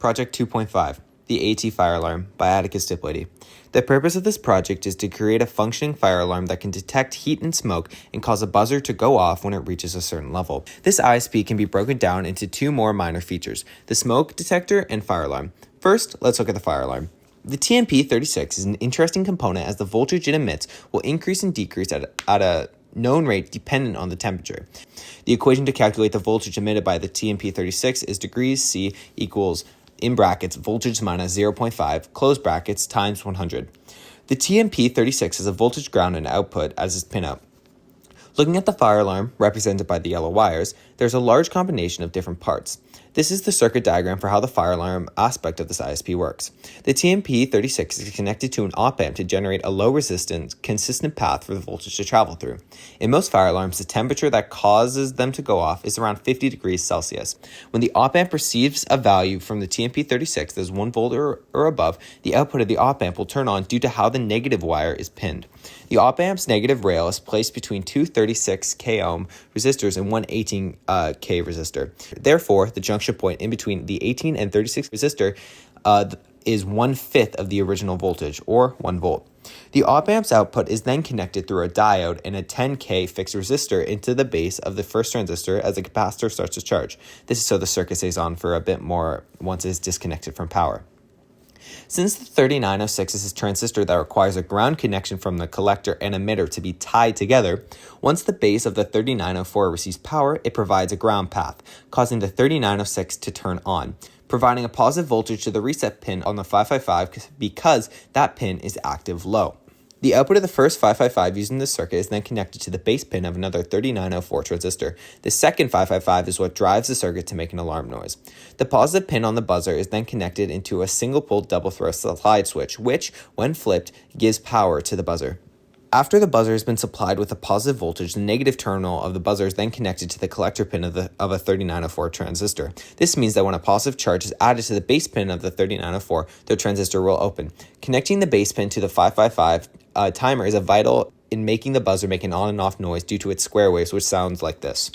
Project 2.5, the AT Fire Alarm by Atticus Diploidy. The purpose of this project is to create a functioning fire alarm that can detect heat and smoke and cause a buzzer to go off when it reaches a certain level. This ISP can be broken down into two more minor features, the smoke detector and fire alarm. First, let's look at the fire alarm. The TMP36 is an interesting component as the voltage it emits will increase and decrease at a known rate dependent on the temperature. The equation to calculate the voltage emitted by the TMP36 is degrees C equals, in brackets, voltage minus 0.5, close brackets, times 100. The TMP36 has a voltage ground and output as its pinout. Looking at the fire alarm, represented by the yellow wires, there's a large combination of different parts. This is the circuit diagram for how the fire alarm aspect of this ISP works. The TMP36 is connected to an op-amp to generate a low resistance, consistent path for the voltage to travel through. In most fire alarms, the temperature that causes them to go off is around 50 degrees Celsius. When the op-amp receives a value from the TMP36 that is 1 volt or above, the output of the op-amp will turn on due to how the negative wire is pinned. The op-amp's negative rail is placed between two 36k ohm resistors and one 18k resistor. Therefore, the junction point in between the 18 and 36 resistor is 1/5 of the original voltage, or 1 volt. The op-amp's output is then connected through a diode and a 10k fixed resistor into the base of the first transistor as the capacitor starts to charge. This is so the circuit stays on for a bit more once it is disconnected from power. Since the 3906 is a transistor that requires a ground connection from the collector and emitter to be tied together, once the base of the 3904 receives power, it provides a ground path, causing the 3906 to turn on, providing a positive voltage to the reset pin on the 555 because that pin is active low. The output of the first 555 using this circuit is then connected to the base pin of another 3904 transistor. The second 555 is what drives the circuit to make an alarm noise. The positive pin on the buzzer is then connected into a single-pole double-throw slide switch, which, when flipped, gives power to the buzzer. After the buzzer has been supplied with a positive voltage, the negative terminal of the buzzer is then connected to the collector pin of a 3904 transistor. This means that when a positive charge is added to the base pin of the 3904, the transistor will open. Connecting the base pin to the 555 timer is vital in making the buzzer make an on and off noise due to its square waves, which sounds like this.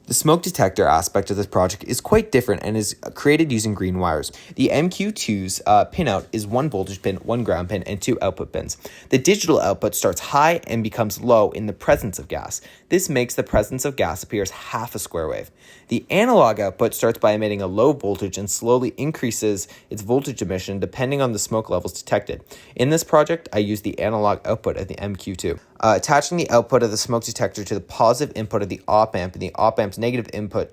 The smoke detector aspect of this project is quite different and is created using green wires. The MQ2's pinout is 1 voltage pin, 1 ground pin, and 2 output pins. The digital output starts high and becomes low in the presence of gas. This makes the presence of gas appear as half a square wave. The analog output starts by emitting a low voltage and slowly increases its voltage emission depending on the smoke levels detected. In this project, I used the analog output of the MQ2. Attaching the output of the smoke detector to the positive input of the op-amp and the op-amp's negative input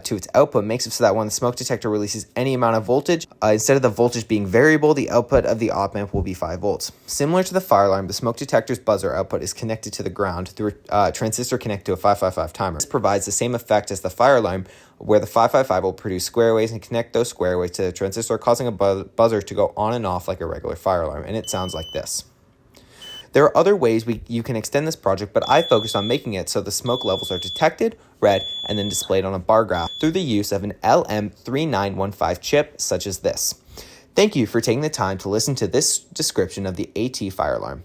to its output makes it so that when the smoke detector releases any amount of voltage, instead of the voltage being variable, the output of the op-amp will be 5 volts. Similar to the fire alarm, the smoke detector's buzzer output is connected to the ground through a transistor connected to a 555 timer. This provides the same effect as the fire alarm, where the 555 will produce square waves and connect those square waves to the transistor, causing a buzzer to go on and off like a regular fire alarm, and it sounds like this. There are other ways you can extend this project, but I focused on making it so the smoke levels are detected, read, and then displayed on a bar graph through the use of an LM3915 chip such as this. Thank you for taking the time to listen to this description of the AT fire alarm.